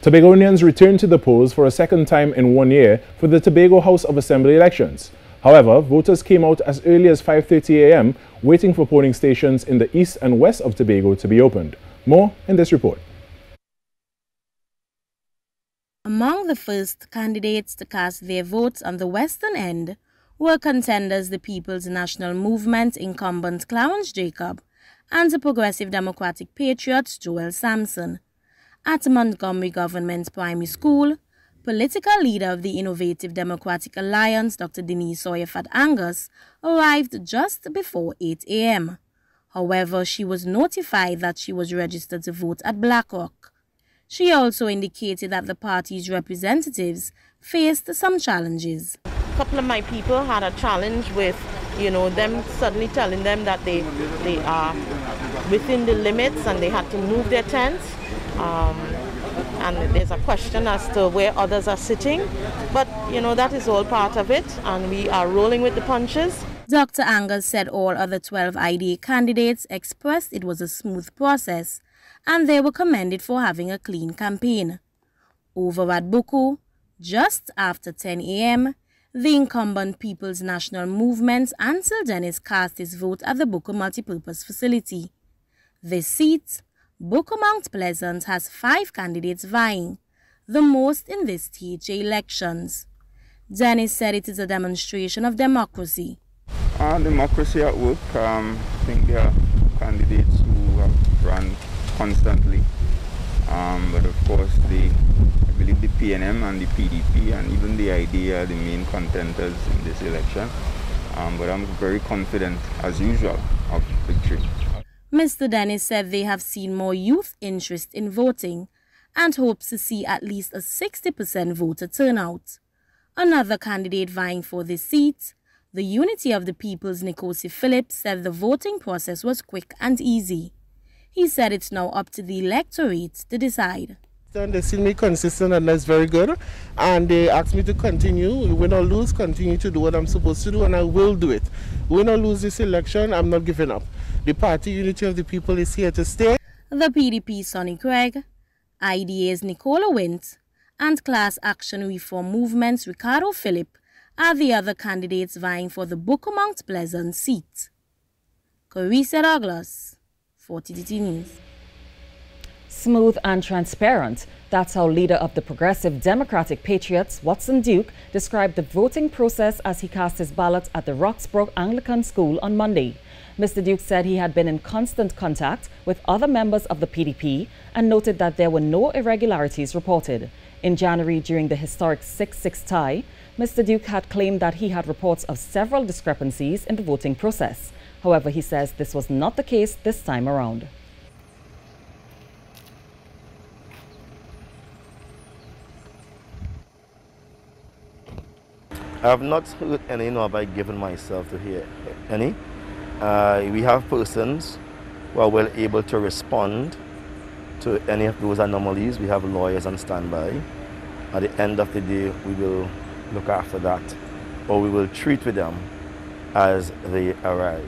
Tobagonians returned to the polls for a second time in 1 year for the Tobago House of Assembly elections. However, voters came out as early as 5:30 a.m. waiting for polling stations in the east and west of Tobago to be opened. More in this report. Among the first candidates to cast their votes on the western end were contenders the People's National Movement incumbent Clarence Jacob and the Progressive Democratic Patriots Joel Sampson. At Montgomery Government Primary School, political leader of the Innovative Democratic Alliance, Dr. Denise Sawyer-Fat Angus, arrived just before 8 a.m. However, she was notified that she was registered to vote at Blackrock. She also indicated that the party's representatives faced some challenges. A couple of my people had a challenge with, them suddenly telling them that they are within the limits and they had to move their tents. And there's a question as to where others are sitting. But, that is all part of it, and we are rolling with the punches. Dr. Angus said all other 12 IDA candidates expressed it was a smooth process, and they were commended for having a clean campaign. Over at Buku, just after 10 a.m., the incumbent People's National Movement Ansel Dennis cast his vote at the Buku Multipurpose Facility. This seat, Buku Mount Pleasant, has 5 candidates vying, the most in this THA elections. Dennis said it is a demonstration of democracy. Democracy at work. I think there are candidates who have run constantly, but of course I believe the PNM and the PDP and even the IDA are the main contenders in this election, but I'm very confident as usual of victory. Mr. Dennis said they have seen more youth interest in voting and hopes to see at least a 60% voter turnout. Another candidate vying for this seat, the Unity of the People's Nkosi Phillips, said the voting process was quick and easy. He said it's now up to the electorate to decide. They see me consistent and that's very good, and they asked me to continue, win or lose, continue to do what I'm supposed to do, and I will do it. Win or lose this election, I'm not giving up. The party Unity of the People is here to stay. The PDP's Sonny Craig, IDA's Nicola Wint, and Class Action Reform Movement's Ricardo Phillip are the other candidates vying for the Buku Mount Pleasant seat. Carissa Douglas, 40TT News. Smooth and transparent. That's how leader of the Progressive Democratic Patriots, Watson Duke, described the voting process as he cast his ballot at the Roxbrook Anglican School on Monday. Mr. Duke said he had been in constant contact with other members of the PDP and noted that there were no irregularities reported. In January, during the historic 6-6 tie, Mr. Duke had claimed that he had reports of several discrepancies in the voting process. However, he says this was not the case this time around. I have not heard any, nor have I given myself to hear any. We have persons who are well able to respond to any of those anomalies. We have lawyers on standby. At the end of the day, we will look after that, or we will treat with them as they arise.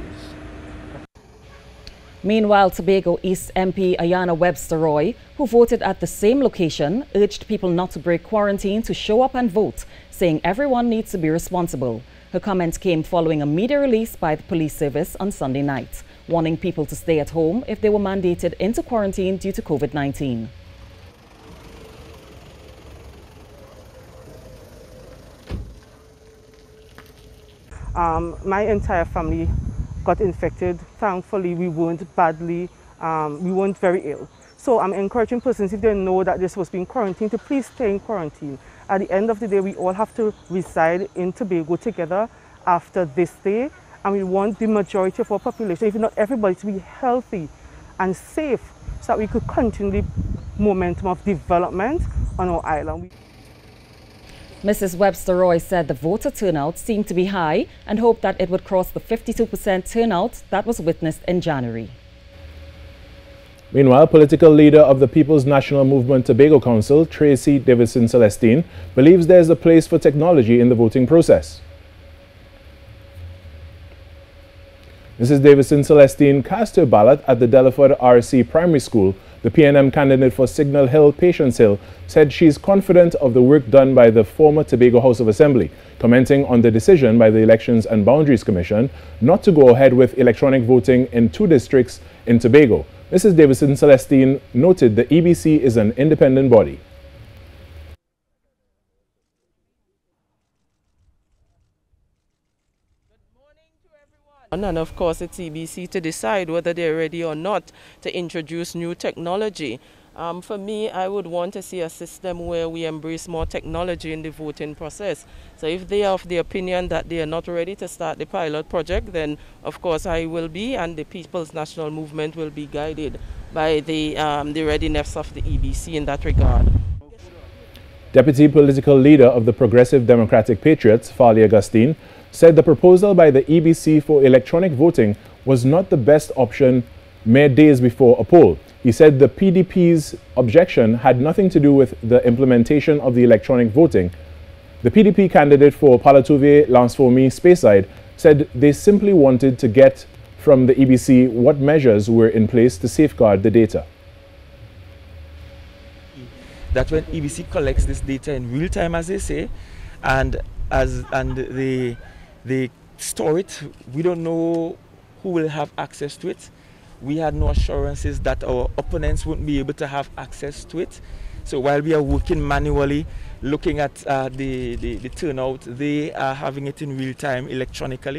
Meanwhile, Tobago East MP Ayanna Webster-Roy, who voted at the same location, urged people not to break quarantine to show up and vote, saying everyone needs to be responsible. Her comments came following a media release by the police service on Sunday night, warning people to stay at home if they were mandated into quarantine due to COVID-19. My entire family got infected. Thankfully, we weren't badly, we weren't very ill. So I'm encouraging persons, if they know that they're supposed to be in quarantine, to please stay in quarantine. At the end of the day, we all have to reside in Tobago together after this day, and we want the majority of our population, if not everybody, to be healthy and safe so that we could continue the momentum of development on our island. Mrs. Webster-Roy said the voter turnout seemed to be high and hoped that it would cross the 52% turnout that was witnessed in January. Meanwhile, political leader of the People's National Movement Tobago Council, Tracy Davidson Celestine, believes there is a place for technology in the voting process. Mrs. Davidson Celestine cast her ballot at the Delaford RC Primary School The PNM candidate for Signal Hill, Patience Hill, said she is confident of the work done by the former Tobago House of Assembly, commenting on the decision by the Elections and Boundaries Commission not to go ahead with electronic voting in 2 districts in Tobago. Mrs. Davison Celestine noted the EBC is an independent body. And of course it's EBC to decide whether they're ready or not to introduce new technology. For me, I would want to see a system where we embrace more technology in the voting process. So if they are of the opinion that they are not ready to start the pilot project, then of course I will be, and the People's National Movement will be guided by the readiness of the EBC in that regard. Deputy Political Leader of the Progressive Democratic Patriots, Farley Augustine, said the proposal by the EBC for electronic voting was not the best option mere days before a poll. He said the PDP's objection had nothing to do with the implementation of the electronic voting. The PDP candidate for Palatouve Lansfourmi Speyside said they simply wanted to get from the EBC what measures were in place to safeguard the data. That when EBC collects this data in real time, as they say, and they store it, we don't know who will have access to it. We had no assurances that our opponents wouldn't be able to have access to it. So while we are working manually, looking at the turnout, they are having it in real time electronically.